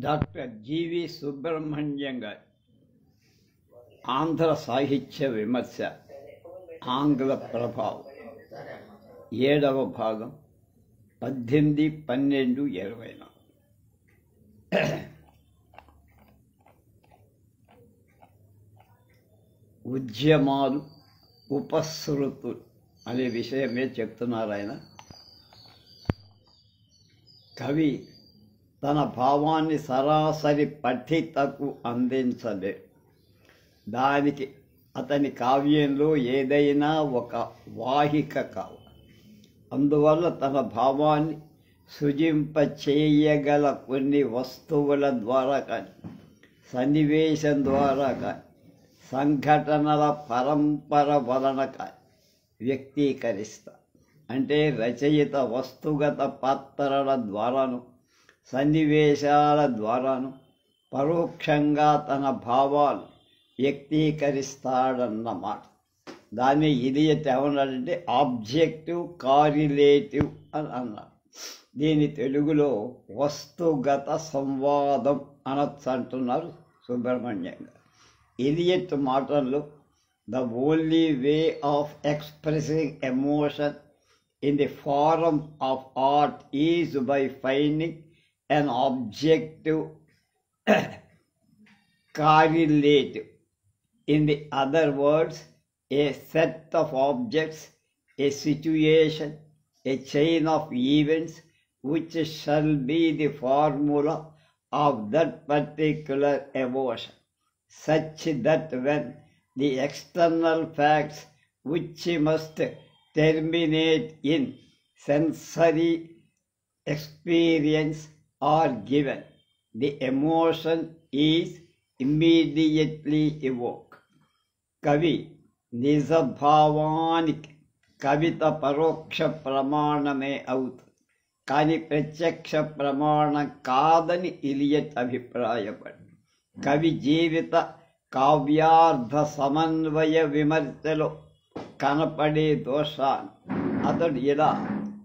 Doctor జీవి సుబ్రహ్మణ్యం గారి ఆంధ్ర సాహిత్య విమర్శ ఆంగ్ల ప్రభావం 7వ భాగం 18-12-24 ఉద్యమాలు ఉపసృతులు అనే విషయమే చెప్తున్నారు ఆయన. కవి తన భావాన్ని సరాసరి పఠితకు అందించలే. దానికి అతని కావ్యంలో ఏదైనా ఒక వాహిక కావాలి. అందువల్ల తన భావాన్ని సృజింపచేయగల కొన్ని వస్తువుల ద్వారా కానీ, సన్నివేశం ద్వారా కానీ, సంఘటనల పరంపర వలన కానీ వ్యక్తీకరిస్తా. అంటే రచయిత వస్తుగత పాత్రల ద్వారాను, సన్నివేశాల ద్వారాను పరోక్షంగా తన భావాలు వ్యక్తీకరిస్తాడన్నమాట. దాన్ని ఇలియట్ ఏమన్నాడంటే ఆబ్జెక్టివ్ కారిలేటివ్ అని అన్నాడు. దీని తెలుగులో వస్తుగత సంవాదం అనొచ్చు అంటున్నారు సుబ్రహ్మణ్యం గారు. ఇలియట్ మాటల్లో the only way of expressing emotion in the form of art is by finding an objective correlative. In the other words, a set of objects, a situation, a chain of events which shall be the formula of that particular emotion, such that when the external facts which must terminate in sensory experience are given, the emotion is immediately evoked. కవి నిజభావానికి కవిత పరోక్ష ప్రమాణమే అవుతుంది, కానీ ప్రత్యక్ష ప్రమాణం కాదని Elliot అభిప్రాయపడి కవి జీవిత కావ్యార్థ సమన్వయ విమర్శలో కనపడే దోషాన్ని అతడు ఇలా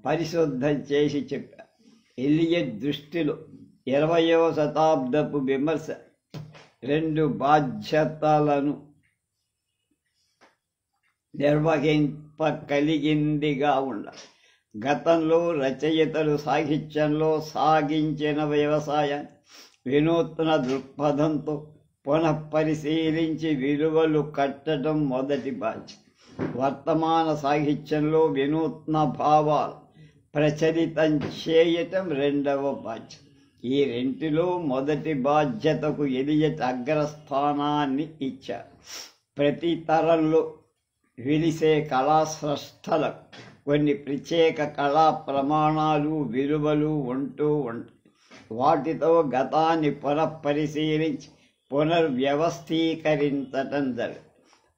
పరిశుద్ధం చేసి చెప్పారు. ఇలియట్ దృష్టిలో 20వ శతాబ్దపు విమర్శ 2 బాధ్యతలను నిర్వహింపగలిగిందిగా ఉండాలి. గతంలో రచయితలు సాహిత్యంలో సాగించిన వ్యవసాయాన్ని వినూత్న దృక్పథంతో పునఃపరిశీలించి విలువలు కట్టడం మొదటి బాధ్యత. వర్తమాన సాహిత్యంలో వినూత్న భావాలు ప్రచలితం చేయటం 2వ బాధ్యత. ఈ రెంటిలో మొదటి బాధ్యతకు ఇలియట్ అగ్రస్థానాన్ని ఇచ్చారు. ప్రతి తరంలో విలిసే కళాస్రష్టలకు కొన్ని ప్రత్యేక కళా ప్రమాణాలు విలువలు ఉంటూ ఉంటాయి. వాటితో గతాన్ని పునఃపరిశీలించి పునర్వ్యవస్థీకరించటం జరుగుతుంది.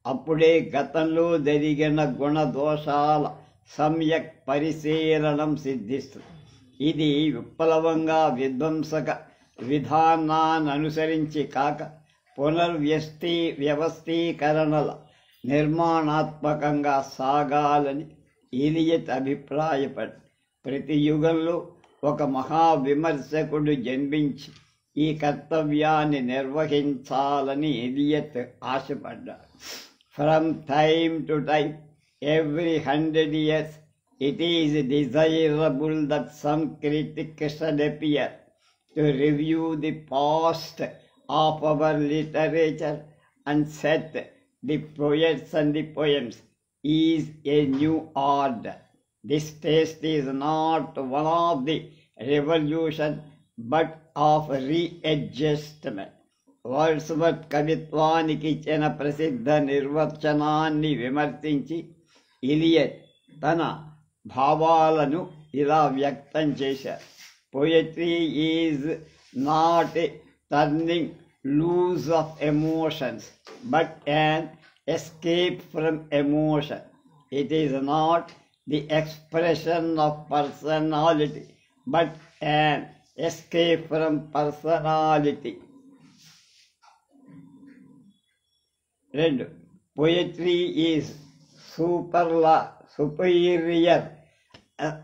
అప్పుడే గతంలో జరిగిన గుణదోషాల సమ్యక్ పరిశీలనం సిద్ధిస్తుంది. ఇది విప్లవంగా విధ్వంసక విధానాన్ని అనుసరించి కాక వ్యవస్థీకరణల నిర్మాణాత్మకంగా సాగాలని ఇలియట్ అభిప్రాయపడి ప్రతి యుగంలో ఒక మహావిమర్శకుడు జన్మించి ఈ కర్తవ్యాన్ని నిర్వహించాలని Elliot ఆశపడ్డాడు. From time to time, every 100 years, it is desirable that some critic should appear to review the past of our literature and set the poets and the poems is a new order. This taste is not one of the revolution, but of readjustment. Wordsworth కవిత్వానికి ఇచ్చిన ప్రసిద్ధ నిర్వచనాన్ని విమర్శించి Elliot తన భావాలను ఇలా వ్యక్తం చేశారు. Poetry is not a turning loose of emotions but an escape from emotion. It is not the expression of personality but an escape from personality. 2. Poetry is superior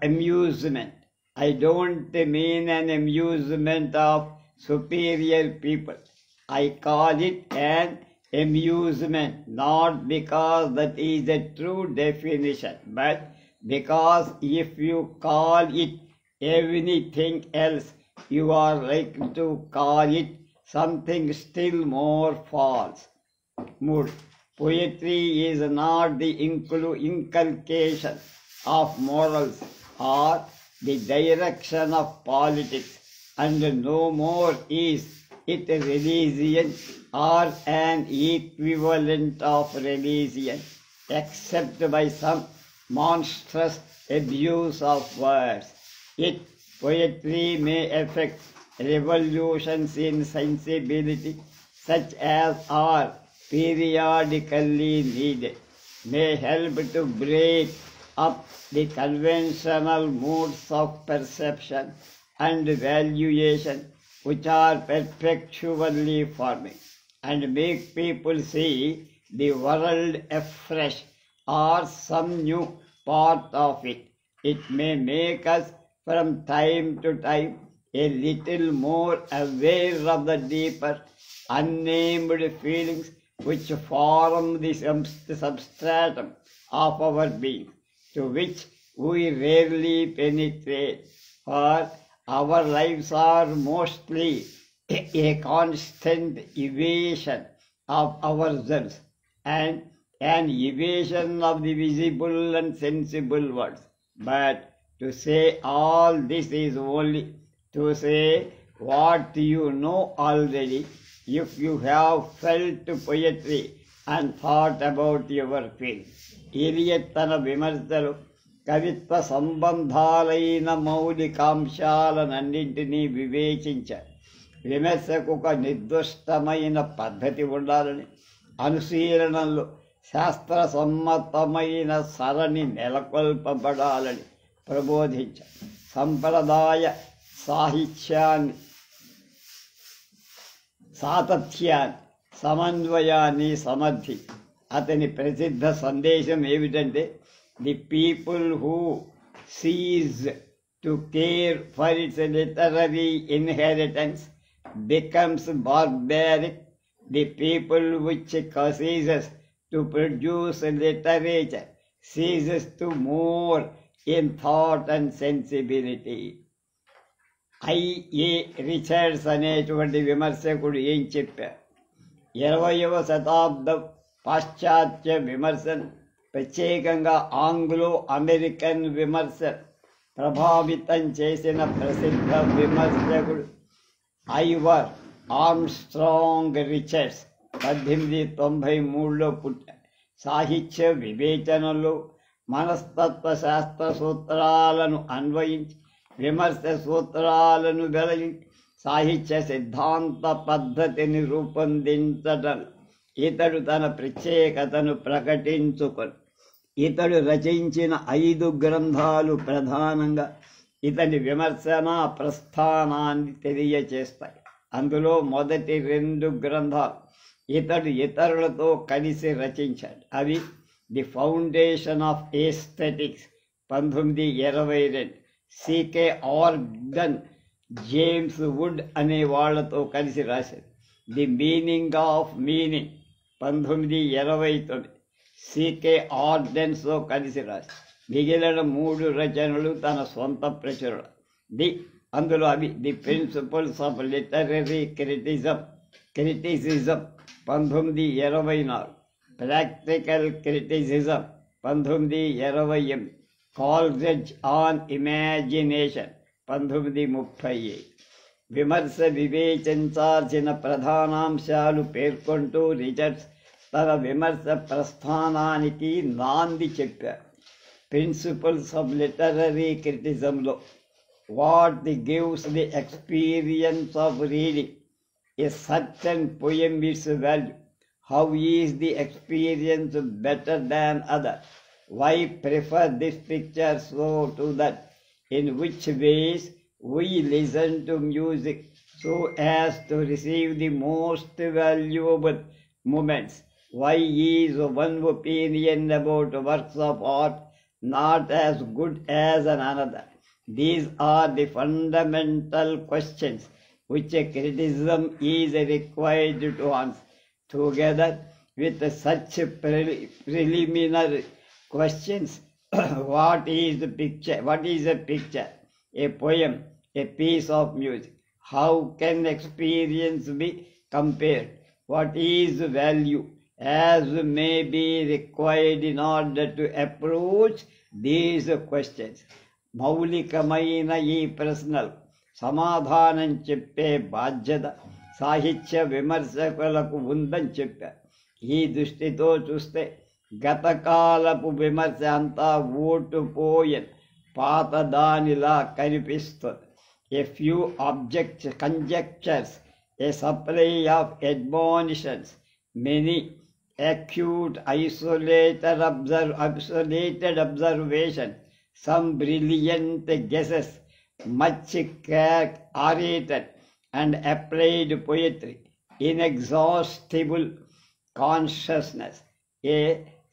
amusement. I don't mean an amusement of superior people. I call it an amusement, not because that is a true definition, but because if you call it anything else, you are likely to call it something still more false. Mood. Poetry is not the inculcation of morals or the direction of politics, and no more is it a religion or an equivalent of religion, except by some monstrous abuse of words. Yet poetry may effect revolutions in sensibility, such as are periodically needed, may help to break up the conventional modes of perception and valuation which are perpetually forming, and make people see the world afresh or some new part of it. It may make us from time to time a little more aware of the deeper, unnamed feelings which form the substratum of our being, to which we rarely penetrate, for our lives are mostly a constant evasion of ourselves and an evasion of the visible and sensible worlds. But to say all this is only to say what you know already, if you have felt poetry and thought about your feelings. Elliot తన విమర్శలు కవిత్వ సంబంధాలైన మౌలికాంశాలన్నింటినీ వివేచించారు. విమర్శకు ఒక నిర్దిష్టమైన పద్ధతి ఉండాలని, అనుశీలనలో శాస్త్రసమ్మతమైన సరణి నెలకొల్పబడాలని ప్రబోధించారు. సంప్రదాయ సాహిత్యాన్ని, సాతథ్యాన్ని, సమన్వయాన్ని సమర్థి. అతని ప్రసిద్ధ సందేశం ఏమిటంటే, the people who cease to care for it's literary inheritance becomes barbaric. The people which ceases to produce literature ceases to more in thought and sensibility. I.A. Richards అనేటువంటి విమర్శకుడు ఏం చెప్పారు? 20వ శతాబ్దం పాశ్చాత్య విమర్శను, ప్రత్యేకంగా ఆంగ్లో అమెరికన్ విమర్శ ప్రభావితం చేసిన ప్రసిద్ధ విమర్శకుడు ఐవర్ ఆర్మ్స్ట్రాంగ్ రిచర్డ్స్ 1893లో పుట్టారు. సాహిత్య వివేచనలో మనస్తత్వ శాస్త్ర సూత్రాలను అన్వయించి, విమర్శ సూత్రాలను వెలగించి సాహిత్య సిద్ధాంత పద్ధతిని రూపొందించడం ఇతడు తన ప్రత్యేకతను ప్రకటించుకొని, ఇతడు రచించిన 5 గ్రంథాలు ప్రధానంగా ఇతని విమర్శనా ప్రస్థానాన్ని తెలియచేస్తాయి. అందులో మొదటి 2 గ్రంథాలు ఇతడు ఇతరులతో కలిసి రచించాడు. అవి the foundation of aesthetics 1922, C K ఆర్గన్, జేమ్స్ వుడ్ అనే వాళ్లతో కలిసి రాశాడు. The meaning of meaning 1929, C K ఆర్డెన్స్తో కలిసి రాశాడు. మిగిలిన 3 రచనలు తన సొంత ప్రచురణ. అందులో అవి the principles of literary criticism 1924, practical criticism 1928, Coleridge on imagination 1935. విమర్శ వివేచించాల్సిన ప్రధానాంశాలు పేర్కొంటూ రిచర్డ్స్ తన విమర్శ ప్రస్థానానికి నాంది చెప్పారు. ప్రిన్సిపల్స్ ఆఫ్ లిటరరీ క్రిటిసిజంలో what gives the experience of reading a certain poem its value. How is the experience better than other? Why prefer this picture so to that? In which ways we listen to music so as to receive the most valuable moments? Why is one opinion about works of art not as good as another? These are the fundamental questions which a criticism is required to answer. Together with such preliminary questions, what is the picture? What is a picture? A poem, a piece of music. How can experience be compared? What is value as may be required in order to approach these questions? మౌలికమైన ఈ ప్రశ్నలు సమాధానం చెప్పే బాధ్యత సాహిత్య విమర్శకులకు ఉందని చెప్పారు. ఈ దృష్టితో చూస్తే గతకాలపు విమర్శ అంతా ఓటుపోయిన పాతదానిలా కనిపిస్తుంది. A few conjectures, a supply of admonitions, many acute isolated observations, some brilliant guesses, much orated and applied poetry, inexhaustible consciousness, a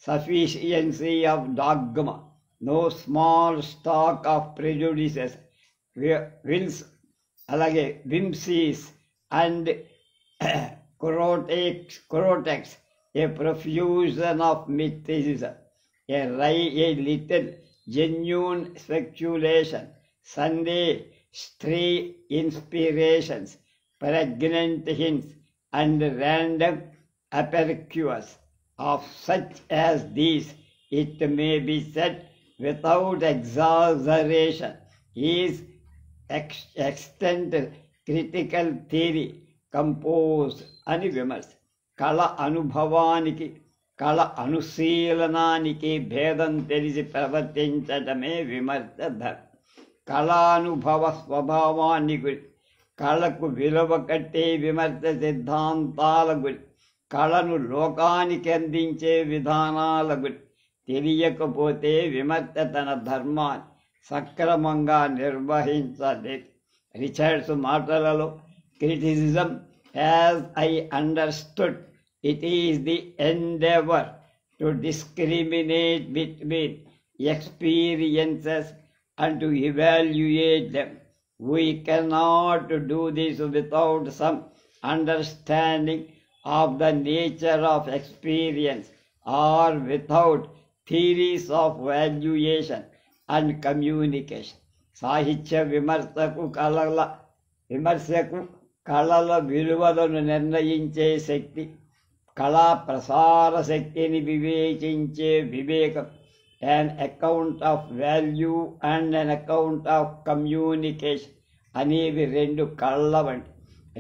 sufficiency of dogma, no small stock of prejudices, wills, alage whimsies and cortex, a profusion of mysticism, a little genuine speculation, Sunday stray inspirations, pregnant hints and random apercures. Of such as these, it may be said without exaggeration, is extant critical theory composed అని విమర్శ. కళ అనుభవానికి కళ అనుశీలనానికి భేదం తెలిసి ప్రవర్తించటమే విమర్శ ధర్మం. కళానుభవ స్వభావాన్ని గురి, కళకు విలువ కట్టే విమర్శ సిద్ధాంతాల గురి, కళను లోకానికి అందించే విధానాల గురి తెలియకపోతే విమర్శ తన ధర్మాన్ని సక్రమంగా నిర్వహించలేదు. రిచర్డ్స్ మాటలలో criticism as I understood it is the endeavor to discriminate between experiences and to evaluate them. We cannot do this without some understanding of the nature of experience or without theories of valuation and communication. సాహిత్య విమర్శకు కళల విలువలను నిర్ణయించే శక్తి, కళా ప్రసార శక్తిని వివేచించే వివేకం, an account of value and an account of communication అనేవి రెండు కళ్ళ వంటి.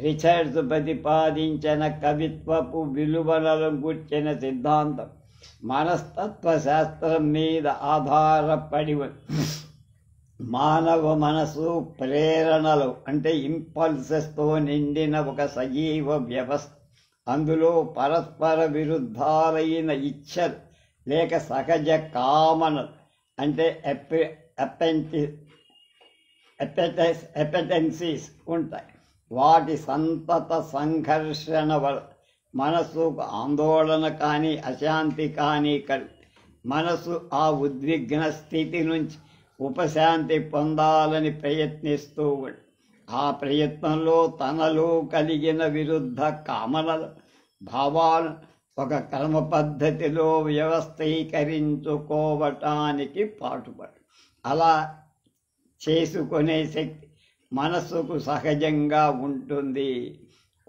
రిచర్డ్స్ ప్రతిపాదించిన కవిత్వపు విలువలను గుర్చిన సిద్ధాంతం మనస్తత్వ శాస్త్రం మీద ఆధారపడి ఉంది. మానవ మనసు ప్రేరణలు అంటే ఇంపల్సెస్తో నిండిన ఒక సజీవ వ్యవస్థ. అందులో పరస్పర విరుద్ధాలైన ఇచ్ఛలు లేక సహజ కామనలు అంటే ఎపెటెన్సీస్ ఉంటాయి. వాటి సంతత సంఘర్షణ వల్ల మనసుకు ఆందోళన కానీ అశాంతి కానీ మనసు ఆ ఉద్విగ్న స్థితి నుంచి ఉపశాంతి పొందాలని ప్రయత్నిస్తూ ఉంది. ఆ ప్రయత్నంలో తనలో కలిగిన విరుద్ధ కామనలు భావాలు ఒక క్రమ పద్ధతిలో వ్యవస్థీకరించుకోవటానికి పాటుపడు. అలా చేసుకునే శక్తి మనస్సుకు సహజంగా ఉంటుంది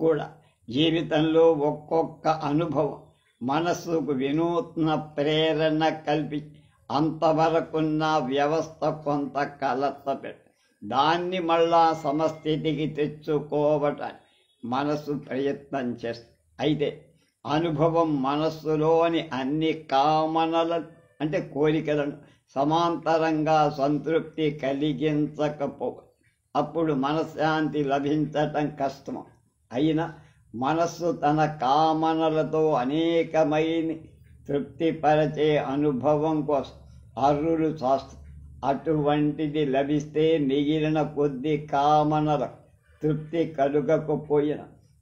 కూడా. జీవితంలో ఒక్కొక్క అనుభవం మనస్సుకు వినూత్న ప్రేరణ కల్పించి అంతవరకున్న వ్యవస్థ కొంత కలత పెట్టి దాన్ని మళ్ళా సమస్థితికి తెచ్చుకోవటానికి మనస్సు ప్రయత్నం చేస్తుంది. అయితే అనుభవం మనస్సులోని అన్ని కామనలను అంటే కోరికలను సమాంతరంగా సంతృప్తి కలిగించకపో అప్పుడు మనశ్శాంతి లభించటం కష్టం. అయినా మనస్సు తన కామనలతో అనేకమైన తృప్తిపరచే అనుభవం కోసం అర్రులు శాస్త్రం. అటువంటిది లభిస్తే మిగిలిన కొద్ది కామనల తృప్తి కలుగకపోయిన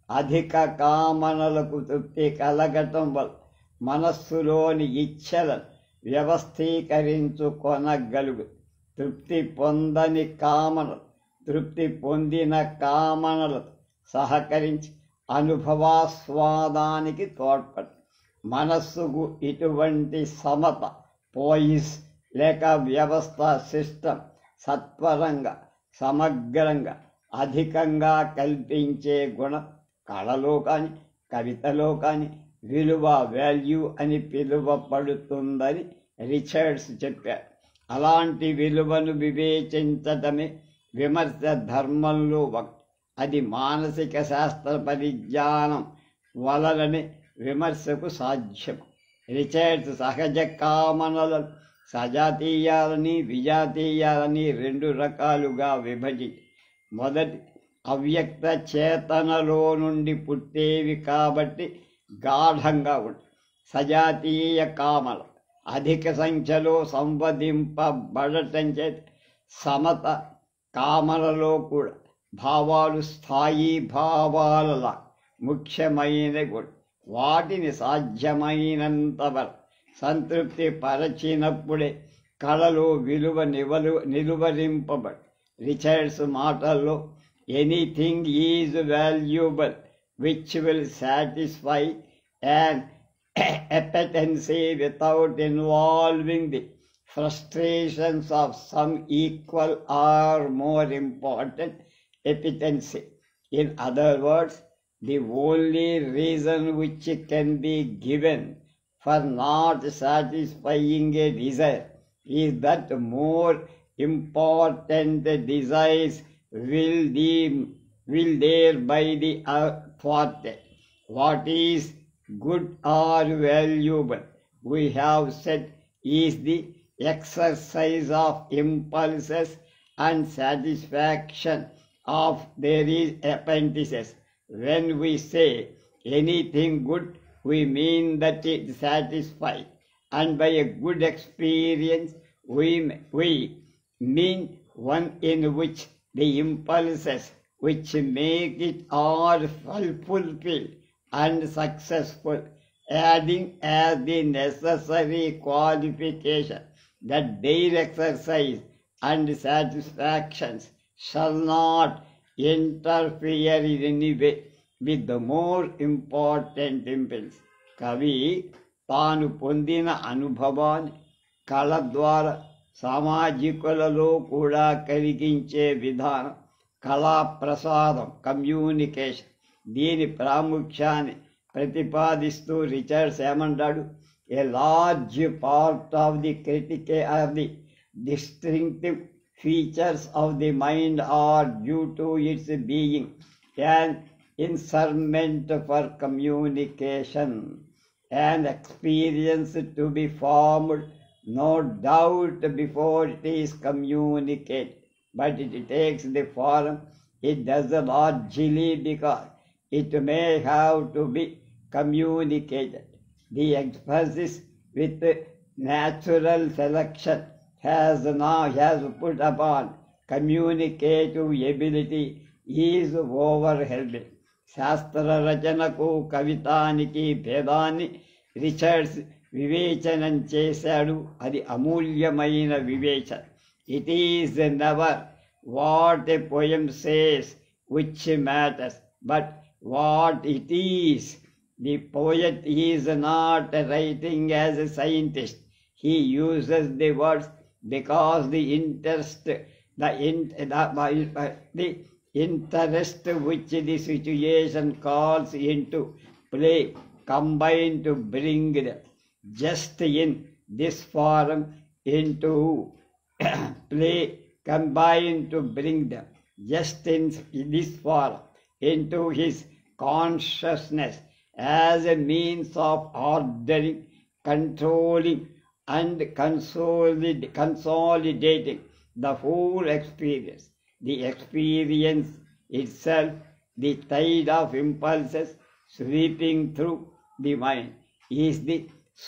అధిక కామనలకు తృప్తి కలగటం వల్ల మనస్సులోని ఇచ్ఛలను వ్యవస్థీకరించుకొనగలుగు. తృప్తి పొందని కామనలు తృప్తి పొందిన కామనలతో సహకరించి అనుభవాస్వాదానికి తోడ్పడు. మనస్సుకు ఇటువంటి సమత, పోయిస్ లేక వ్యవస్థ, సిస్టమ్ సత్వరంగా, సమగ్రంగా, అధికంగా కల్పించే గుణం కళలో కానీ కవితలో కానీ విలువ, వాల్యూ అని పిలువబడుతుందని రిచర్డ్స్ చెప్పారు. అలాంటి విలువను వివేచించటమే విమర్శ ధర్మంలో ఒకటి. అది మానసిక శాస్త్ర పరిజ్ఞానం వలననే విమర్శకు సాధ్యం. రిచర్డ్స్ సహజ కామనలను సజాతీయాలని విజాతీయాలని 2 రకాలుగా విభజించి, మొదటి అవ్యక్త చేతనలో నుండి పుట్టేవి కాబట్టి గాఢంగా ఉంటాయి. సజాతీయ కామలు అధిక సంఖ్యలో సంవదింపబడటం చేత సమత కామలలో కూడా భావాలు స్థాయి భావాలలా ముఖ్యమైన గుణం. వాటిని సాధ్యమైనంత వరకు సంతృప్తి పరచినప్పుడే కళలో విలువ నిలువరింపబడి. రిచర్డ్స్ మాటల్లో, anything is valuable which will satisfy an appetency without involving the frustrations of some equal or more important appetency. In other words, the only reason which can be given for not satisfying a desire is that more important desires will thereby be thwarted. What is good or valuable, we have said, is the exercise of impulses and satisfaction of their appendices. When we say anything good, we mean that it satisfies, and by a good experience we mean one in which the impulses which make it are fulfilled and successful, adding as the necessary qualification that their exercise and satisfactions shall not interfere in any way with the more important impulse. కవి తాను పొందిన అనుభవాన్ని కళ ద్వారా సామాజికులలో కూడా కలిగించే విధానం కళా ప్రసాదం, కమ్యూనికేషన్. దీని ప్రాముఖ్యాన్ని ప్రతిపాదిస్తూ రిచర్డ్స్ ఏమంటాడు? A large part of the distinctive features of the mind are due to its being an instrument for communication, and experience to be formed, no doubt, before it is communicated. But it takes the form it does largely because it may have to be communicated. The emphasis with natural selection has put upon communicative ability is overwhelming. శాస్త్ర రచనకు కవితానికి భేదాన్ని Richards వివేచనం చేశాడు. అది అమూల్యమైన వివేచన. It is never what a poem says which matters, but what it is. The poet is not writing as a scientist. He uses the words because the interest which the situation calls into play combine to bring them just in this form into play, combine to bring them just in this form into his consciousness as a means of ordering, controlling, and consolidating the whole experience. The experience itself, the tide of impulses sweeping through the mind, is the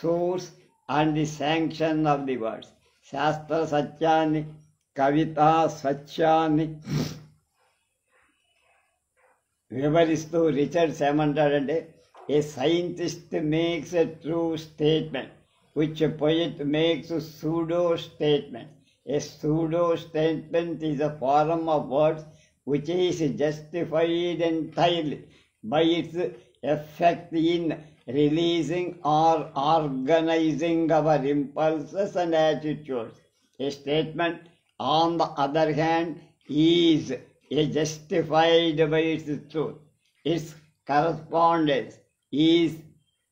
source and the sanction of the words. శాస్త్ర సత్యాన్ని, కవితా సత్యాన్ని వివరిస్తూ Richards ఏమంటాడంటే, a scientist makes a true statement which a poet makes a pseudo statement. A pseudo statement is a form of words which is justified entirely by its effect in releasing or organizing our impulses and attitudes. A statement, on the other hand, is justified by its truth. Its correspondence is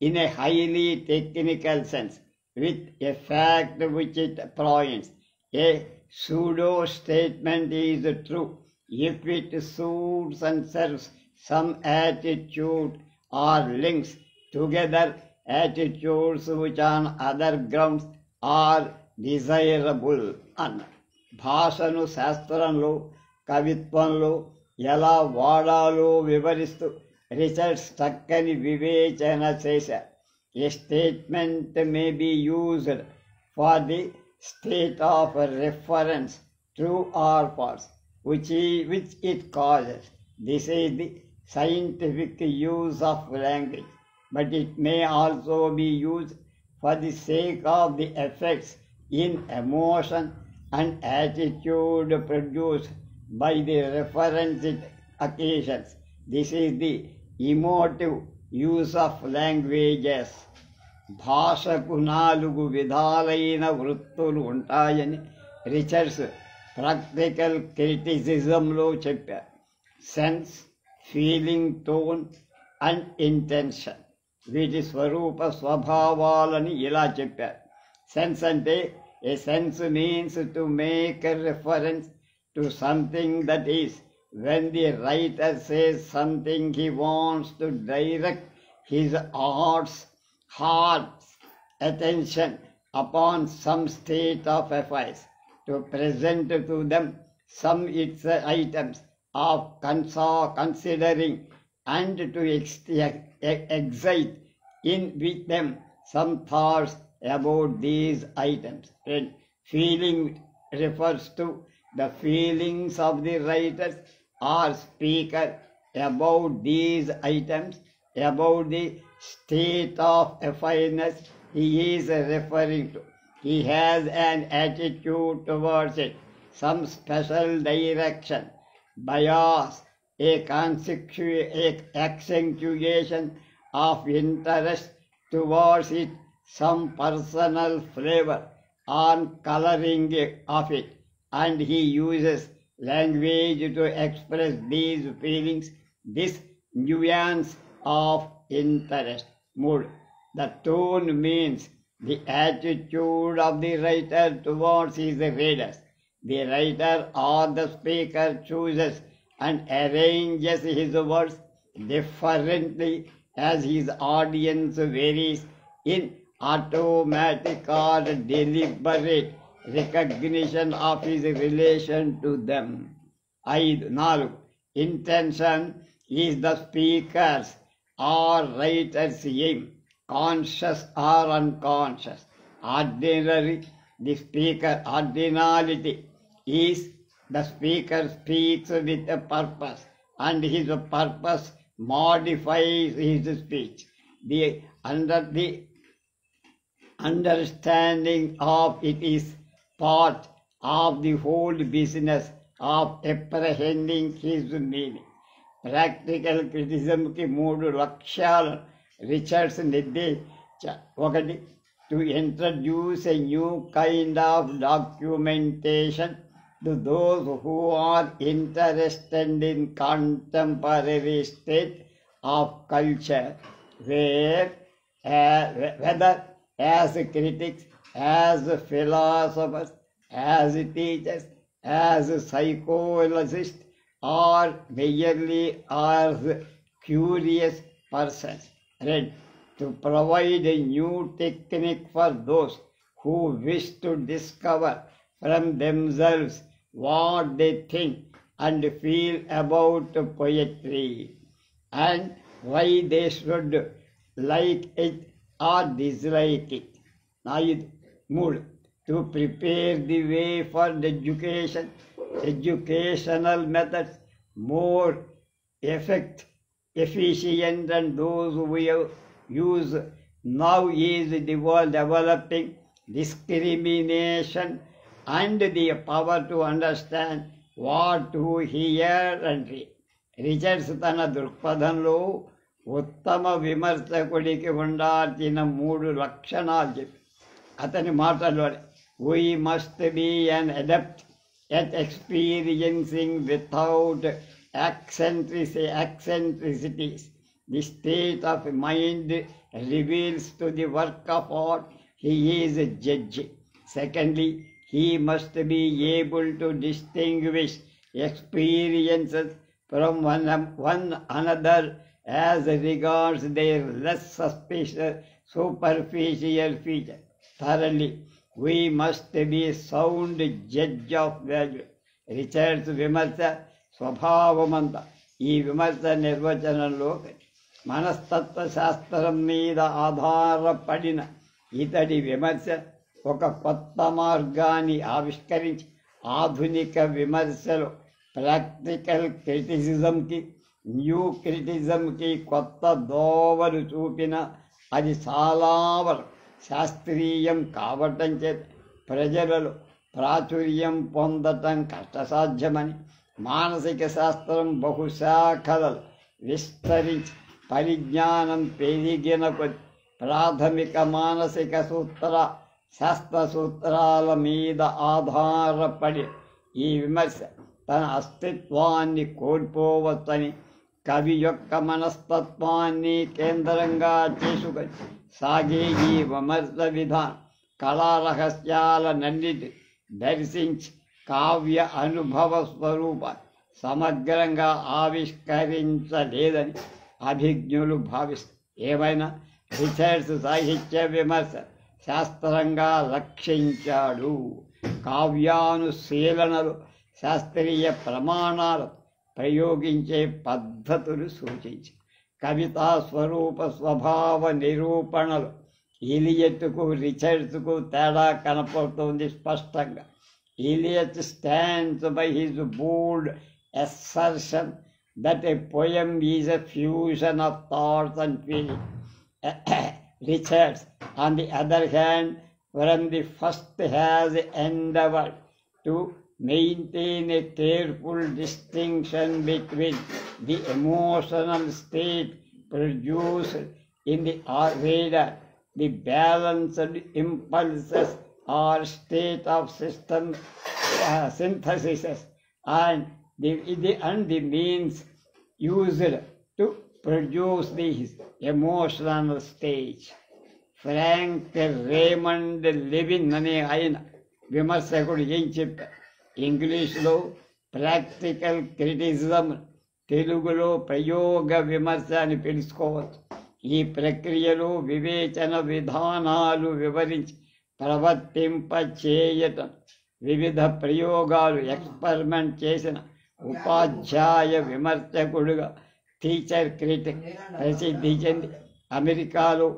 in a highly technical sense with a fact which it points. A pseudo-statement is true if it suits and serves some attitude or links together attitudes which on other grounds are desirable అన్న. భాషను శాస్త్రంలో కవిత్వంలో ఎలా వాడాలో వివరిస్తూ Richards చక్కని వివేచన చేశారు. A statement may be used for the state of reference, true or false, which it causes. This is the scientific use of language, but it may also be used for the sake of the effects in emotion and attitude produced by the referenced occasions. This is the emotive use of languages. భాషకు 4 విధాలైన వృత్తులు ఉంటాయని Richards practical క్రిటిసిజంలో చెప్పారు. Sense, feeling, tone and intention. వీటి స్వరూప స్వభావాలని ఇలా చెప్పారు. సెన్స్ అంటే a sense means to make a reference to something that is. When the writer says something he wants to direct his heart's attention upon some state of affairs, to present to them some its items of considering and to excite in with them some thoughts about these items. And feeling refers to the feelings of the writer or speaker about these items, about the state of affairs he is referring to. He has an attitude towards it, some special direction, bias, a accentuation of interest towards it, some personal flavor or coloring of it, and he uses language to express these feelings, this nuance of interest. Mood. The tone means the attitude of the writer towards his readers. The writer or the speaker chooses and arranges his words differently as his audience varies in automatic or deliberate recognition of his relation to them. 4. Intention is the speaker's or writer's aim, conscious or unconscious. Ordinarily, is the speaker speaks with a purpose, and his purpose modifies his speech. The understanding of it is part of the whole business of apprehending his meaning. Practical క్రిటిసిజంకి 3 లక్ష్యాలు Richards నిర్దేశించారు. 1. To introduce a new kind of documentation to those who are interested in contemporary state of culture, whether as critics, as philosophers, as teachers, as psychologist, or merely as curious persons. Read. To provide a new technique for those who wish to discover from themselves what they think and feel about poetry, and why they should like it or dislike it. 3. To prepare the way for the educational methods more efficient than those we use now is developing discrimination and the power to understand what to hear and read. Richards తన దృక్పథంలో ఉత్తమ విమర్శకుడికి ఉండాల్సిన 3 లక్షణాలు చెప్పి అతని మాటల్లోనే we must be an adept at experiencing without eccentricities. The state of mind reveals to the work of art he is judging. Secondly, he must be able to distinguish experiences from one another as regards their less superficial features. Thirdly, we must be sound judge of value. Richards విమర్శ స్వభావమంతా ఈ విమర్శ నిర్వచనంలో మనస్తత్వ శాస్త్రం మీద ఆధారపడిన ఇతడి విమర్శ ఒక కొత్త మార్గాన్ని ఆవిష్కరించి ఆధునిక విమర్శలో ప్రాక్టికల్ క్రిటిసిజంకి న్యూ క్రిటిసిజంకి కొత్త దోవలు చూపిన అది చాలా వరకు శాస్త్రీయం కావటం చేత ప్రజలలో ప్రాచుర్యం పొందటం కష్టసాధ్యమని మానసిక శాస్త్రం బహుశాఖలలో విస్తరించి పరిజ్ఞానం పెరిగిన కొద్ది ప్రాథమిక మానసిక శాస్త్ర సూత్రాల మీద ఆధారపడి ఈ విమర్శ తన అస్తిత్వాన్ని కోల్పోవచ్చని కవి యొక్క మనస్తత్వాన్ని కేంద్రంగా చేసుకొని సాగే ఈ విమర్శ విధానం కళా రహస్యాలన్నిటి దర్శించి కావ్య అనుభవ స్వరూపాన్ని సమగ్రంగా ఆవిష్కరించలేదని అభిజ్ఞులు భావిస్తారు. ఏమైనా రిచర్డ్స్ సాహిత్య విమర్శ శాస్త్రంగా లక్షించాడు. కావ్యానుశీలనలు శాస్త్రీయ ప్రమాణాలు ప్రయోగించే పద్ధతులు సూచించి కవితా స్వరూప స్వభావ నిరూపణలు ఇలియట్కు రిచర్డ్స్కు తేడా కనపడుతుంది స్పష్టంగా. Eliot stands by his bold assertion that a poem is a fusion of thoughts and feelings. Richards, on the other hand, from the first has endeavored to maintain a careful distinction between the emotional state produced in the reader, the balanced impulses or state of system synthesis, and the means used to produce this emotional stage. Frank Raymond Levin అనే ఆయన విమర్శకుడు ఏం చెప్పారు? ఇంగ్లీష్లో practical criticism, తెలుగులో ప్రయోగ విమర్శ అని పిలుచుకోవచ్చు. ఈ ప్రక్రియలో వివేచన విధానాలు వివరించి ప్రవర్తింపచేయటం, వివిధ ప్రయోగాలు ఎక్స్పెరిమెంట్ చేసిన ఉపాధ్యాయ విమర్శకుడుగా టీచర్ క్రిటిక్ ప్రసిద్ధి చెంది అమెరికాలో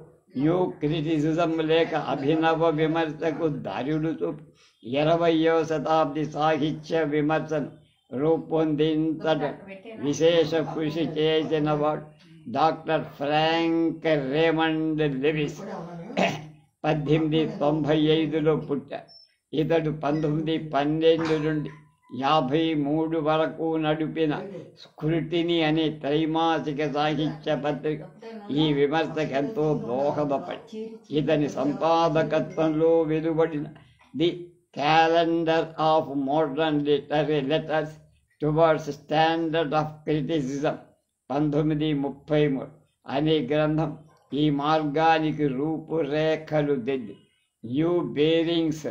న్యూ క్రిటిసిజం లేక అభినవ విమర్శకు దారులు చూపి 20వ శతాబ్ది సాహిత్య విమర్శను రూపొందించడం విశేష కృషి చేసిన వాడు డాక్టర్ ఫ్రాంక్ రేమండ్ లెవిస్. 1895లో పుట్టారు. ఇతడు 1912 నుండి 53 వరకు నడిపిన స్క్రూటినీ అనే త్రైమాసిక సాహిత్య పత్రిక ఈ విమర్శకు ఎంతో దోహదపడి ఇతని సంపాదకత్వంలో వెలువడిన the calendar of modern literary letters towards standard of criticism 1933 అనే గ్రంథం ఈ మార్గానికి రూపురేఖలు దిద్ది. New bearings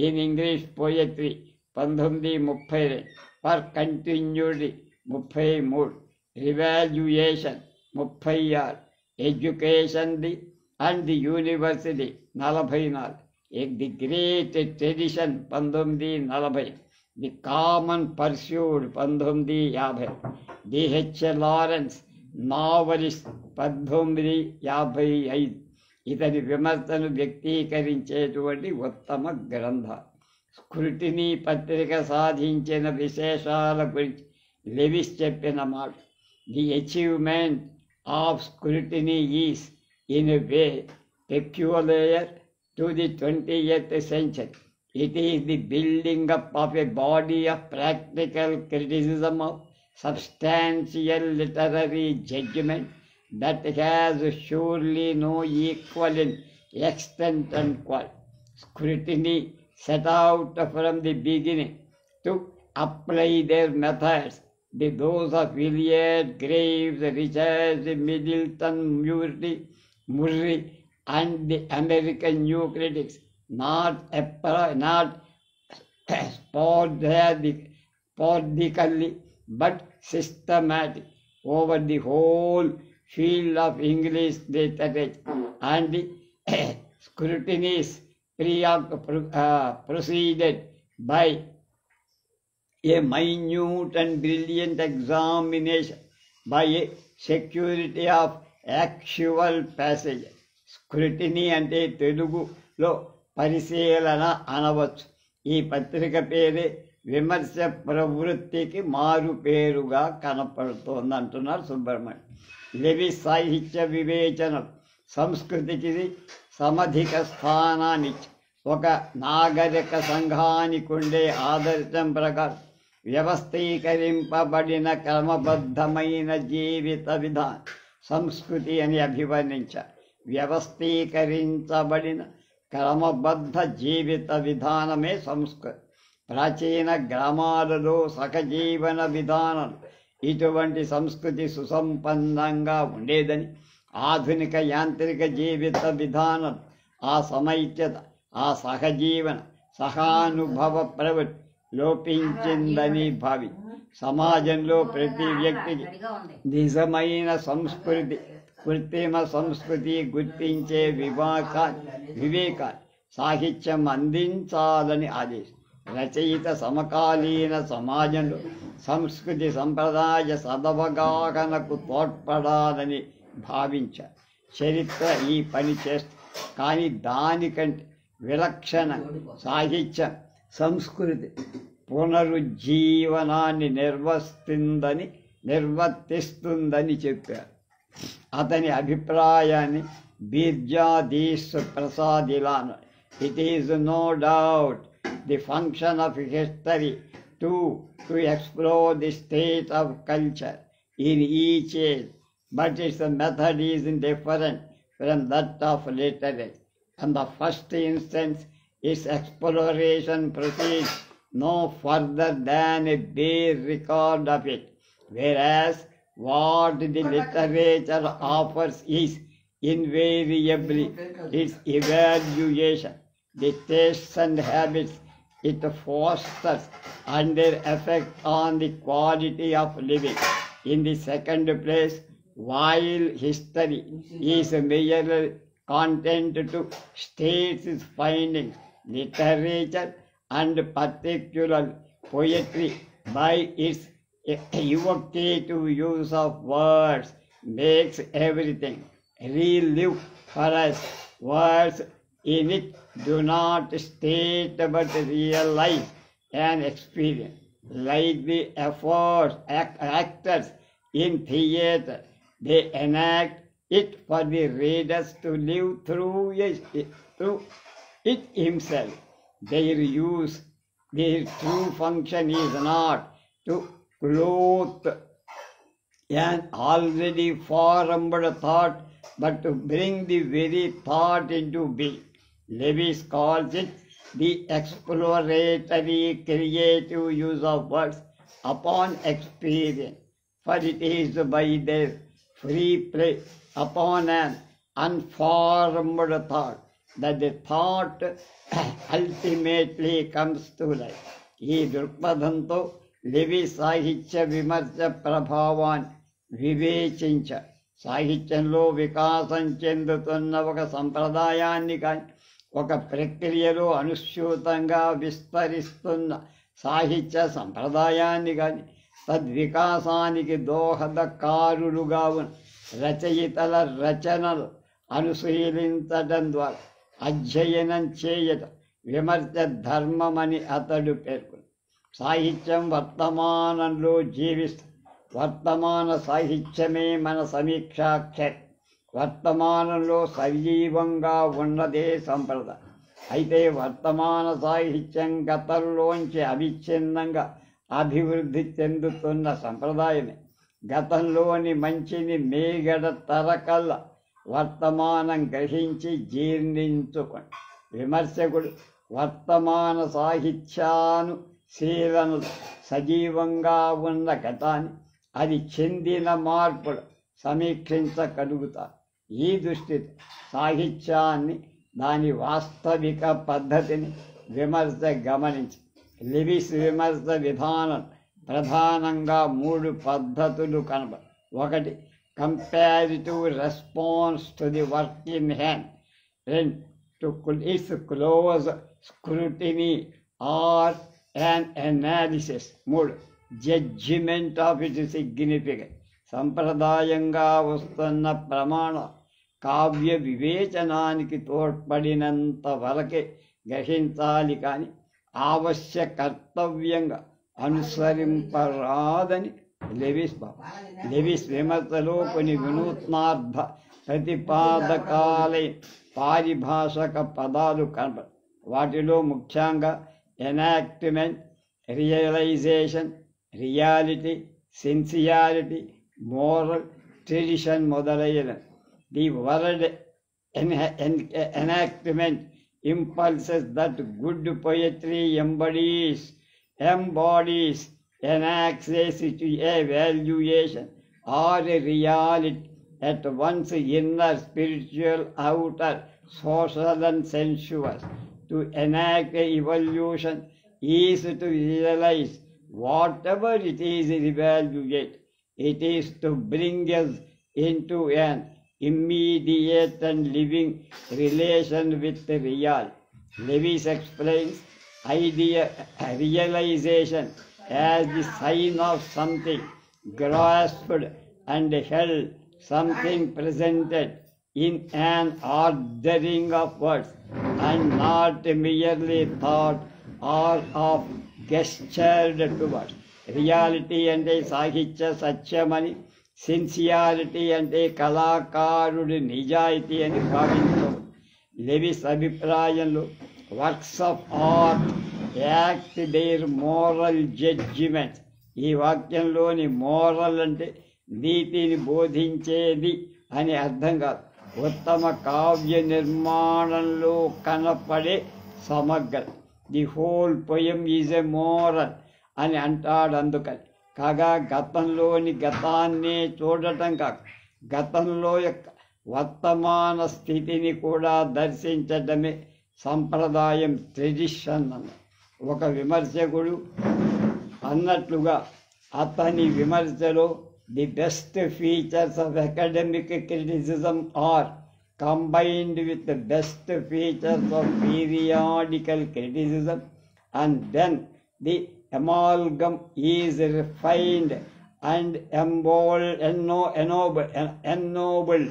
in English poetry 1932, for continuity 33, revaluation 36, education and the university 44, the great tradition 1940, the common pursuit 1950, D H Lawrence novelist 1955. ఇతని విమర్శను వ్యక్తీకరించేటువంటి ఉత్తమ గ్రంథాలు. Scrutiny పత్రిక సాధించిన విశేషాల గురించి లెవిస్ చెప్పిన మాట, the achievement of scrutiny is in a way peculiar to the 20th century. It is the building up of a body of practical criticism of substantial literary judgment that has surely no equal in extent and quality. Scrutiny set out from the beginning to apply their methods, those of Eliot, Graves, Richards, Middleton, Murray, and the American New Critics, not sporadically, but systematic over the whole field of English literature, and the scrutiny is preceded by a minute and brilliant examination by a security of actual passage. Scrutiny అంటే తెలుగులో పరిశీలన అనవచ్చు. ఈ పత్రిక పేరే విమర్శ ప్రవృత్తికి మారు పేరుగా కనపడుతోంది అంటున్నారు సుబ్రహ్మణ్యం. లెవి సాహిత్య వివేచనం సంస్కృతికి సమధిక స్థానాన్నిచ్చి ఒక నాగరిక సంఘానికి ఉండే ఆదర్శం ప్రకారం వ్యవస్థీకరింపబడిన క్రమబద్ధమైన జీవిత విధానం సంస్కృతి అని అభివర్ణించారు. వ్యవస్థీకరించబడిన క్రమబద్ధ జీవిత విధానమే సంస్కృతి. ప్రాచీన గ్రామాలలో సహజీవన విధానం ఇటువంటి సంస్కృతి సుసంపన్నంగా ఉండేదని, ఆధునిక యాంత్రిక జీవిత విధానం ఆ సమైక్యత, ఆ సహజీవన సహానుభవ ప్రవృత్తి లోపించిందని భావి సమాజంలో ప్రతి వ్యక్తికి నిజమైన సంస్కృతి, కృత్రిమ సంస్కృతి గుర్తించే వివేకాన్ని సాహిత్యం అందించాలని ఆదేశం. రచయిత సమకాలీన సమాజంలో సంస్కృతి సంప్రదాయ సదవగాహనకు తోడ్పడాలని భావించారు. చరిత్ర ఈ పని చేస్తుంది. కానీ దానికంటే విలక్షణ సాహిత్యం సంస్కృతి పునరుజ్జీవనాన్ని నిర్వర్తిస్తుందని చెప్పారు. అతని అభిప్రాయాన్ని బీర్జాదీస్ ప్రసాద్ ఇలా అన్నారు. It is no doubt the function of history to explore the state of culture in each age, but its method is different from that of literature. And the first instance, its exploration proceeds no further than a bare record of it, whereas what the literature offers is invariably its evaluation, the tastes and habits it fosters and their effect on the quality of living. In the second place, while history is merely content to state its findings, literature and particular poetry by its evocative use of words makes everything relive for us. Words in it do not state but realize an experience, like the actors in theatre. They enact it for the readers to live through it himself. Their true function is not to clothe an already formed thought, but to bring the very thought into being. Lewis calls it the exploratory creative use of words upon experience, for it is by their free play upon an unformed thought that the thought ultimately comes to life. ఈ దృక్పథంతో levy సాహిత్య విమర్శ ప్రభావాన్ని వివేచించారు. సాహిత్యంలో వికాసం చెందుతున్న ఒక సంప్రదాయాన్ని కానీ, ఒక ప్రక్రియలో అనుస్యూతంగా విస్తరిస్తున్న సాహిత్య సంప్రదాయాన్ని కానీ, తద్వికాసానికి దోహదకారులుగా ఉన్న రచయితల రచనలు అనుశీలించడం ద్వారా అధ్యయనం చేయటం విమర్శ ధర్మమని అతడు పేర్కొన్నాడు. సాహిత్యం వర్తమానంలో జీవిస్తుంది. వర్తమాన సాహిత్యమే మన సమీక్షాక్షరం. వర్తమానంలో సజీవంగా ఉన్నదే సంప్రదాయం. అయితే వర్తమాన సాహిత్యం గతంలోంచి అవిచ్ఛిన్నంగా అభివృద్ధి చెందుతున్న సంప్రదాయమే. గతంలోని మంచిని మేగడ తరకల్లా వర్తమానం గ్రహించి జీర్ణించుకోండి. విమర్శకుడు వర్తమాన సాహిత్యానుశీలనలు సజీవంగా ఉన్న గతాన్ని, అది చెందిన మార్పులు సమీక్షించగలుగుతారు. ఈ దృష్టితో సాహిత్యాన్ని, దాని వాస్తవిక పద్ధతిని విమర్శ గమనించి లెవిస్ విమర్శ విధానం ప్రధానంగా 3 పద్ధతులు కనబడి. 1. Comparative response to the work in hand. 2. Its close scrutiny or an analysis. 3. Judgement of it significance. సంప్రదాయంగా వస్తున్న ప్రమాణ కావ్య వివేచనానికి తోడ్పడినంత వరకే గ్రహించాలి, కానీ ఆవశ్య కర్తవ్యంగా అనుసరింపరాదని లెవిస్ విమర్శలో కొన్ని వినూత్నార్థ ప్రతిపాదకాలైన పారిభాషక పదాలు కనపడతాయి. వాటిలో ముఖ్యంగా enactment, realization, reality, sincerity, moral, tradition మొదలైనవి. The word enactment impulses that good poetry embodies, enacts a valuation or a reality at once inner, spiritual, outer, social and sensuous. To enact a evolution is to realize whatever it is evaluate. It is to bring us into an immediate and living relation with the real. Lewis explains realization as the sign of something grasped and held, something presented in an ordering of words and not merely thought or of gestured towards. Reality అంటే సాహిత్య సత్యమని, sincerity అంటే కళాకారుడి నిజాయితీ అని భావించవచ్చు. Leavis అభిప్రాయంలో works of art act their moral judgements. ఈ వాక్యంలోని మోరల్ అంటే నీతిని బోధించేది అని అర్థం కాదు. ఉత్తమ కావ్య నిర్మాణంలో కనపడే సమగ్ర. The whole పొయం is a moral అని అంటాడు. అందుకని కాగా గతంలోని గతాన్నే చూడటం కాక గతంలో యొక్క వర్తమాన స్థితిని కూడా దర్శించటమే సంప్రదాయం, ట్రెడిషన్ అన్న. ఒక విమర్శకుడు అన్నట్లుగా అతని విమర్శలో the best features of academic criticism are combined with the best features of periodical criticism, and then the amalgam is refined and ennobled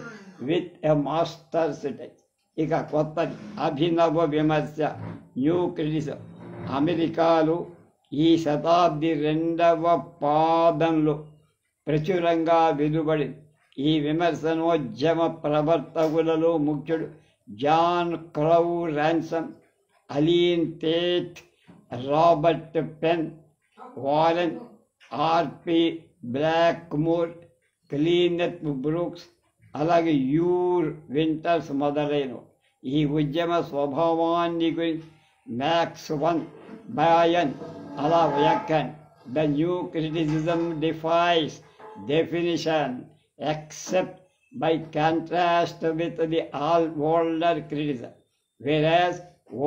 with a master's touch. ఇక కొత్తది అభినవ విమర్శ, న్యూ క్రిటిసిజం. అమెరికాలో ఈ శతాబ్ది 2వ పాదంలో ప్రచురంగా వెలువడింది. ఈ విమర్శనోద్యమ ప్రవర్తకులలో ముఖ్యుడు John Crowe Ransom, Allen Tate, Robert Penn, Warren, R P Blackmur, Cleanth Brooks, అలాగే యూర్ వింటర్స్ మొదలైనవి. ఈ ఉద్యమ స్వభావాన్ని గురించి మ్యాక్స్ వన్ బయాన్ అలా వ్యాఖ్యానం. The new criticism defies definition except by contrast with the older criticism, whereas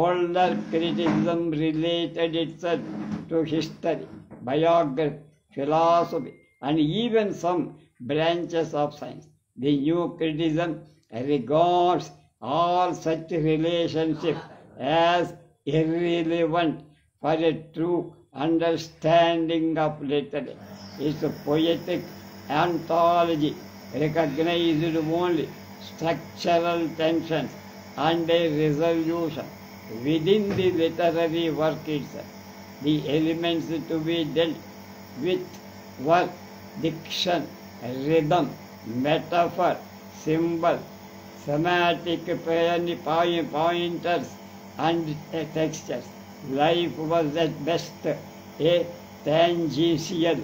older criticism related itself to history, biography, philosophy, and even some branches of science. The new criticism regards all such relationships as irrelevant for a true understanding of literature. Its poetic anthology recognized only structural tensions and a resolution within the literary work itself. The elements to be dealt with were diction, rhythm, metaphor, symbol, semantic pointers, and textures. Life was at best a tangential,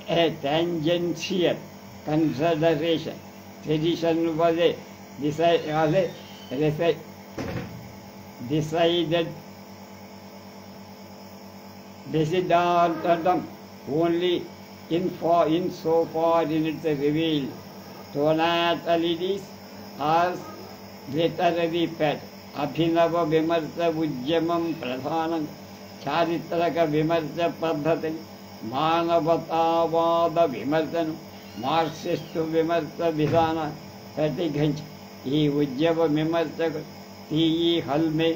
a tangential consideration. Tradition was a decided decidatum only in so far in its revealed tonalities as literary pet. అభినవ విమర్శ ఉద్యమం ప్రధానం చారిత్రక విమర్శ పద్ధతి మానవతావాద విమర్శను Marxist విమర్శ విధాన ప్రతిఘటించి ఈ ఉద్యమ విమర్శకు టి.ఇ. హల్మే,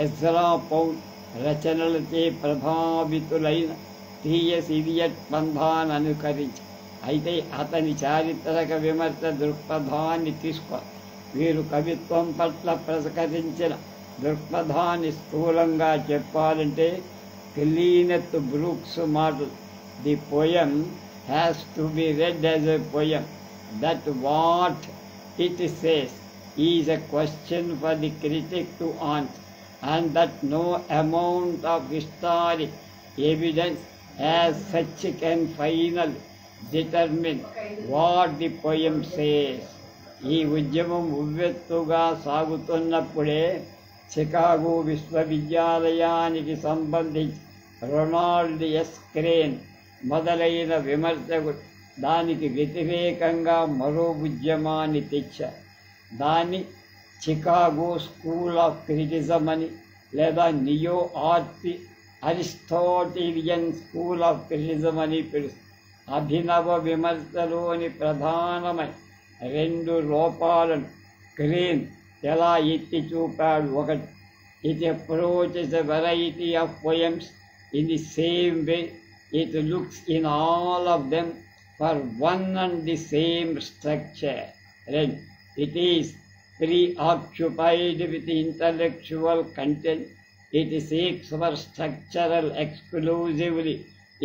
ఎజ్రా పౌల్ రచనలచే ప్రభావితులైన టి.ఎస్. ఇలియట్ పంథాను అనుకరించి అయితే అతని చారిత్రక విమర్శ దృక్పథాన్ని తీసుకోవాలి. వీరు కవిత్వం పట్ల ప్రసరించిన దృక్పథాన్ని స్థూలంగా చెప్పాలంటే Cleanth Brooks model, the poem has to be read as a poem, that what it says is a question for the critic to answer, and that no amount of historic evidence as such can finally determine what the poem says. ఈ ఉద్యమం ఉవ్వెత్తుగా సాగుతున్నప్పుడే Chicago విశ్వవిద్యాలయానికి సంబంధించి Ronald yes. Crane మొదలైన విమర్శకుడు దానికి వ్యతిరేకంగా మరో ఉద్యమాన్ని తెచ్చారు. దాన్ని చికాగో స్కూల్ ఆఫ్ క్రిటిజం అని లేదా నియో అరిస్టాటిలియన్ స్కూల్ ఆఫ్ క్రిటిజం అని పిలుస్తారు. అభినవ విమర్శలోని ప్రధానమైన రెండు లోపాలను క్రేన్ ఎలా ఎత్తి చూపాడు. ఒకటి, it approaches a variety of poems in the same way it looks in all of them for one and the same structure. రెండు, it is preoccupied with intellectual content. It seeks for structural exclusively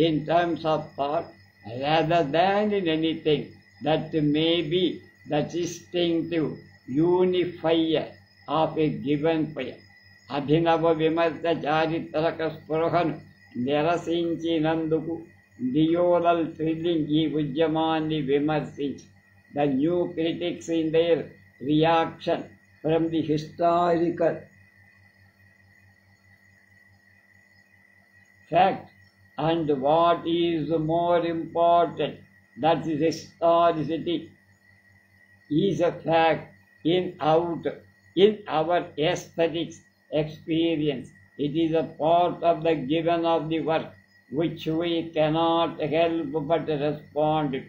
in terms of thought rather than in anything that may be the distinctive unifier of a given poem. అభినవ విమర్శ చారిత్రక స్పృహను నిరసించినందుకు Theodore Trilling ఈ ఉద్యమాన్ని విమర్శించి the new critics in their reaction from the historical fact, and what is more important, that the historicity is a fact in our aesthetics experience. It is a part of the given of the work which we cannot help but respond to.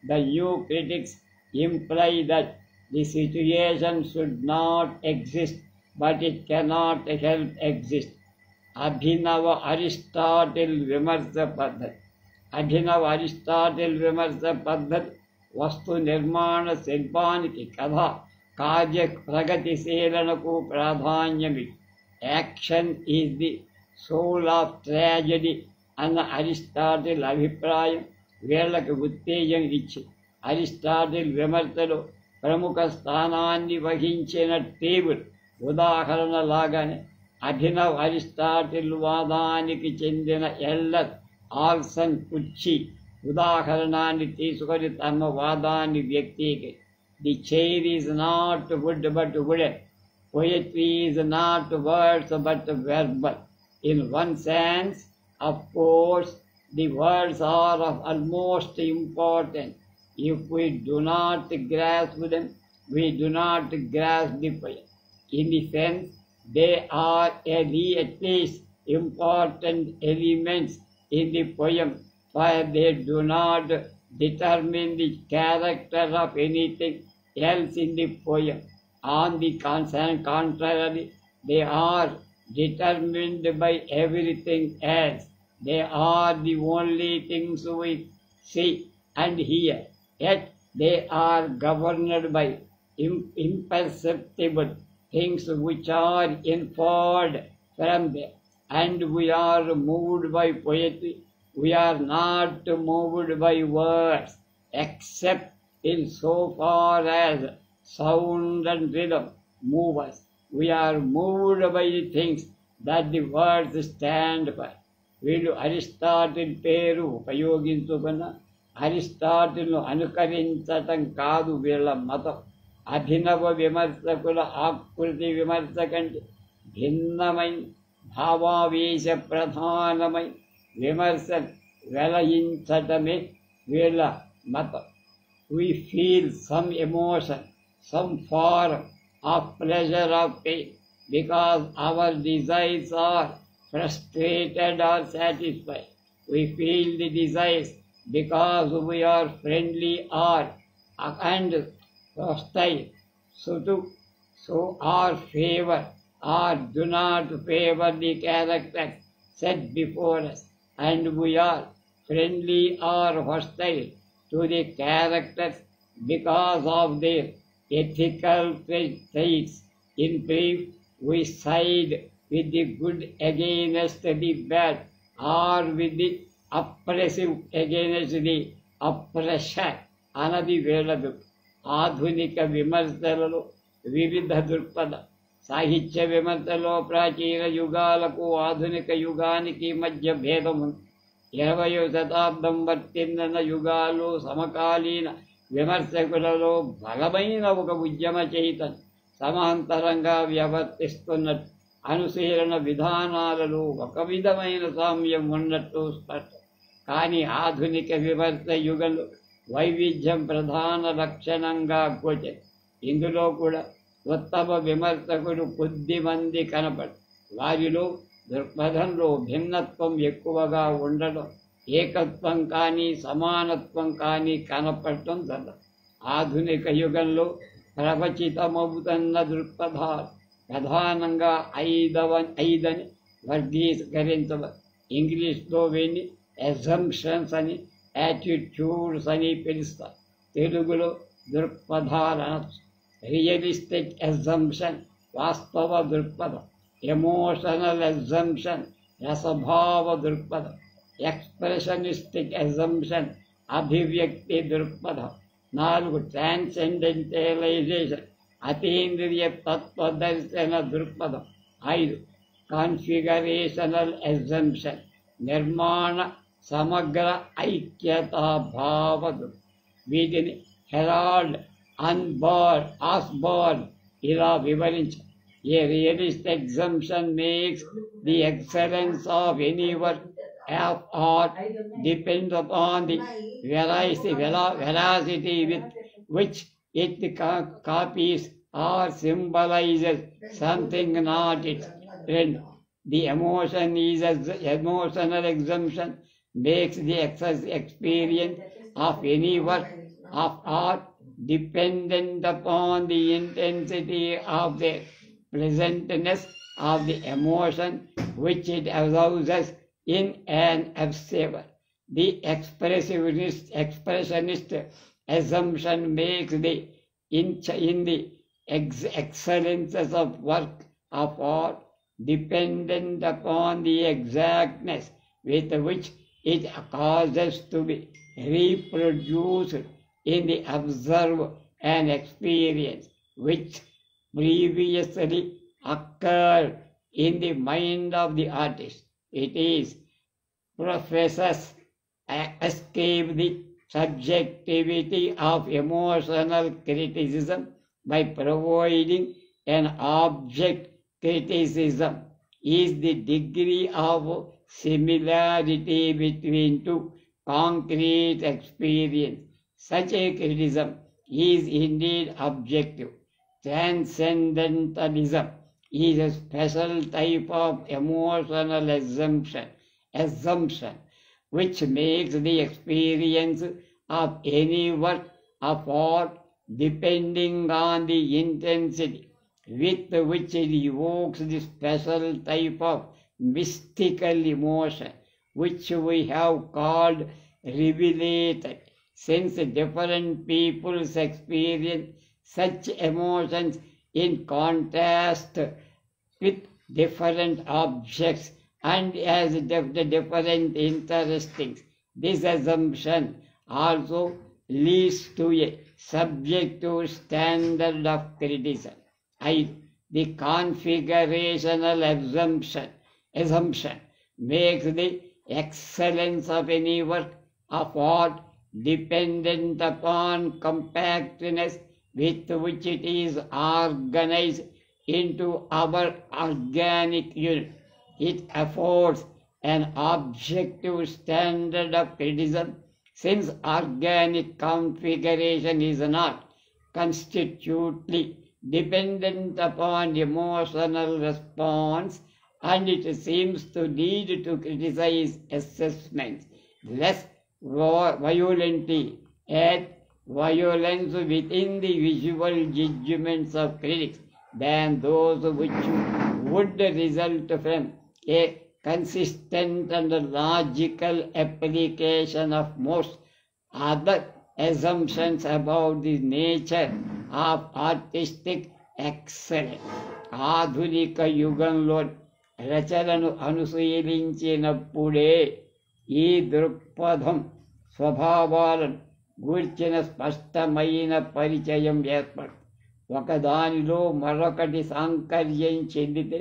The new critics imply that the situation should not exist, but it cannot help exist. అభినవ Aristotle విమర్శ పద్ధతి. అభినవ Aristotle విమర్శ పద్ధతి వస్తు నిర్మాణ శిల్పానికి కథ కార్య ప్రగతిశీలనకు ప్రాధాన్యమి. Action is the soul of tragedy అన్న అరిస్టాటిల్ అభిప్రాయం వీళ్లకు ఉత్తేజం ఇచ్చి అరిస్టాటిల్ విమర్శలో ప్రముఖ స్థానాన్ని వహించిన టేబుల్ ఉదాహరణ లాగానే అభినవ్ అరిస్టాటిల్ వాదానికి చెందిన ఎల్లర్ ఆల్సన్ కుర్చీ ఉదాహరణాన్ని తీసుకొని తమ వాదాన్ని వ్యక్తీకరి. The chair is not wood but wooden. Poetry is not words but verbal. In one sense, of course, the words are of almost important. If we do not grasp them, we do not grasp the poem. In the sense, they are at least important elements in the poem, while they do not determine the character of anything else in the poem. On the contrary, they are determined by everything else. They are the only things we see and hear. Yet they are governed by imperceptible things which are inferred from them. And we are moved by poetry. We are not moved by words, except in so far as sound and rhythm move us. we are moved by the things that the words stand for. వీళ్ళు Aristotle పేరు ఉపయోగించుకున్న అరిస్టాటిల్ను అనుకరించటం కాదు వీళ్ళ మతం. అభినవ విమర్శకుల ఆకృతి విమర్శ కంటే భిన్నమైన భావావేశ ప్రధానమై విమర్శ వెలయించటమే వీళ్ళ మతం. We feel some emotion, some form of pleasure or pain because our desires are frustrated or satisfied. We feel the desires because we are friendly or and hostile. So our favor or do not favor the characters set before us, and we are friendly or hostile to the characters because of their ethical traits. In brief, we side with the good against the bad, or with the oppressive against the oppressor అన్నది వీళ్ళదు. ఆధునిక విమర్శలలో వివిధ దృక్పథ సాహిత్య విమర్శలో ప్రాచీన యుగాలకు ఆధునిక యుగానికి మధ్య భేదం ఉంది. 20వ శతాబ్దం వర్తిల్లిన యుగాలు సమకాలీన విమర్శకులలో బలమైన ఒక ఉద్యమ చైతన్యం సమాంతరంగా వ్యవర్తిస్తున్నట్టు, అనుశీలన విధానాలలో ఒక విధమైన సామ్యం ఉన్నట్టు స్పష్టం. కానీ ఆధునిక విమర్శ యుగంలో వైవిధ్యం ప్రధాన లక్షణంగా గోచరం. ఇందులో కూడా ఉత్తమ విమర్శకుడు కొద్ది మంది కనపడు. వారిలో దృక్పథంలో భిన్నత్వం ఎక్కువగా ఉండడం, ఏకత్వం కానీ సమానత్వం కానీ కనపడటం జరగదు. ఆధునిక యుగంలో ప్రవచితమవుతున్న దృక్పథాలు ప్రధానంగా ఐదని వర్గీకరించవచ్చు. ఇంగ్లీష్లో వీటిని అజంప్షన్స్ అని, యాటిట్యూడ్స్ అని పిలుస్తారు. తెలుగులో దృక్పథాలు అనొచ్చు. రియలిస్టిక్ అజంప్షన్ వాస్తవ దృక్పథం, ఎమోషనల్ అజంప్షన్ రసభావ దృక్పథం, ఎక్స్ప్రెషనిస్టిక్ అజంప్షన్ అభివ్యక్తి దృక్పథం. 4 ట్రాన్సెండెంటలైజేషన్ అతీంద్రియ తత్వదర్శన దృక్పథం. 5 కాన్ఫిగరేషనల్ అజంప్షన్ నిర్మాణ సమగ్ర ఐక్యతాభావ దృక్పథం. వీటిని హెరాల్డ్ ఆస్బర్న్ ఇలా వివరించారు. A realist assumption makes the excellence of any work of art depend upon the veracity with which it copies or symbolizes something not its friend. The emotional assumption makes the experience of any work of art dependent upon the intensity of the pleasantness of the emotion which it arouses in an observer. The expressionist assumption makes the excellences of work of art dependent upon the exactness with which it causes to be reproduced in the observer and experience which previously occurred in the mind of the artist. It is professors escape the subjectivity of emotional criticism by providing an object criticism is the degree of similarity between two concrete experiences. Such a criticism is indeed objective. Transcendentalism is a special type of emotional assumption which makes the experience of any work of art depending on the intensity with which it evokes the special type of mystical emotion which we have called revelated. Since different peoples experience such emotions in contrast with different objects and as different interesting, this assumption also leads to a subjective standard of criticism. the configurational assumption makes the excellence of any work of art dependent upon compactness with which it is organized into our organic unit. It affords an objective standard of criticism, since organic configuration is not constitutively dependent upon emotional response, and it seems to need to criticize assessments less violently at violence within the visual judgments of critics than those which would result from a consistent and logical application of most other assumptions about the nature of artistic excellence. ఆధునిక యుగంలో రచనను అనుశీలించినప్పుడే ఈ దృక్పథం స్వభావాలను గూర్చిన స్పష్టమైన పరిచయం ఏర్పడు. ఒకదానిలో మరొకటి సాంకర్యం చెందితే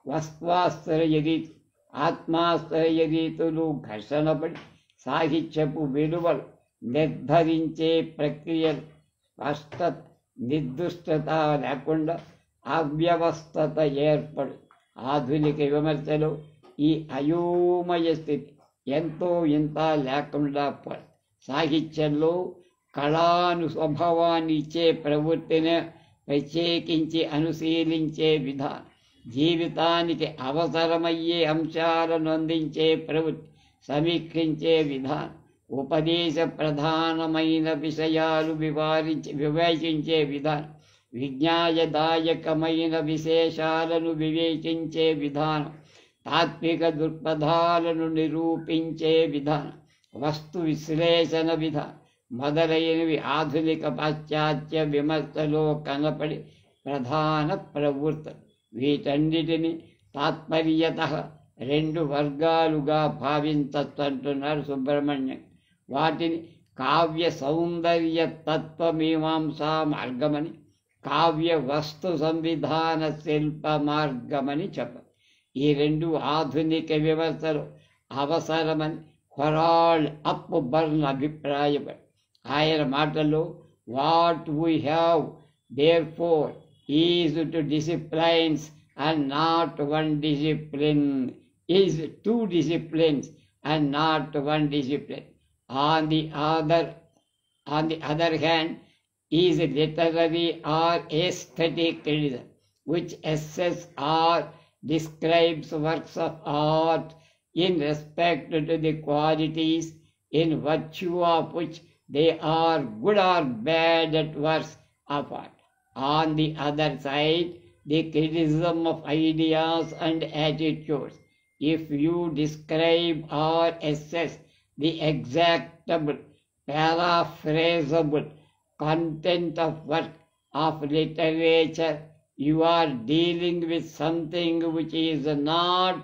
వస్త్వాశ్రయ రీతి ఆత్మాశ్రయ రీతులు ఘర్షణపడి సాహిత్యపు విలువలు నిర్ధరించే ప్రక్రియలు స్పష్టత నిర్దుష్టత లేకుండా అవ్యవస్థత ఏర్పడు. ఆధునిక విమర్శలో ఈ అయోమయ స్థితి ఎంతో ఇంత లేకుండా పడు. సాహిత్యంలో కళాను స్వభావాన్ని ఇచ్చే ప్రవృత్తిని ప్రత్యేకించి అనుశీలించే విధానం, జీవితానికి అవసరమయ్యే అంశాలను అందించే ప్రవృత్తి సమీక్షించే విధానం, ఉపదేశ ప్రధానమైన విషయాలు వివేచించే విధానం, విజ్ఞాయదాయకమైన విశేషాలను వివేచించే విధానం, తాత్విక దృక్పథాలను నిరూపించే విధానం, వస్తు విశ్లేషణ విధానం మొదలైనవి ఆధునిక పాశ్చాత్య విమర్శలో కనపడి ప్రధాన ప్రవృత్తులు. వీటన్నిటిని తాత్పర్యతః రెండు వర్గాలుగా భావించంటున్నారు సుబ్రహ్మణ్యం. వాటిని కావ్య సౌందర్య తత్వమీమాంసా మార్గమని, కావ్య వస్తు సంవిధాన శిల్ప మార్గమని చెప్పారు. ఈ రెండు ఆధునిక విమర్శలు అవసరమని హెరాల్డ్ అప్బర్న్ అభిప్రాయపడి ఆయన మాటల్లో what we have their four is to disciplines and not one discipline, is two disciplines and not one discipline. On the other hand, is literary or aesthetic criticism, which assess or describes works of art in respect to the qualities in virtue of which they are good or bad at works of art. On the other side, the criticism of ideas and attitudes. If you describe or assess the exactable, paraphrasable content of work of literature, you are dealing with something which is not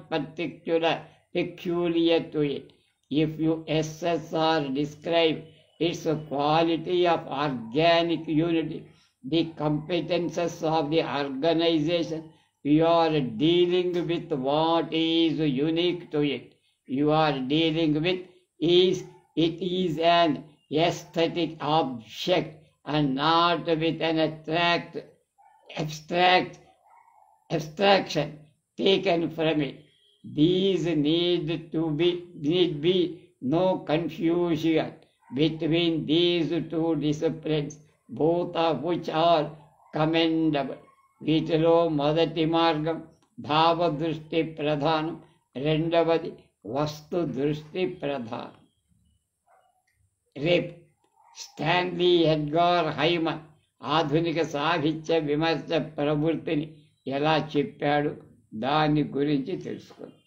peculiar to it. If you assess or describe its quality of organic unity, the competences of the organization, you are dealing with what is unique to it. You are dealing with it is an aesthetic object and not with an abstraction taken from it. These need be no confusion between these two disciplines, both of which are commendable. వీటిలో మొదటి మార్గం భావదృష్టి ప్రధానం, రెండవది వస్తు దృష్టి ప్రధానం. రేపు Stanley Edgar Hyman ఆధునిక సాహిత్య విమర్శ ప్రవృత్తిని ఎలా చెప్పాడు దాని గురించి తెలుసుకుందాం.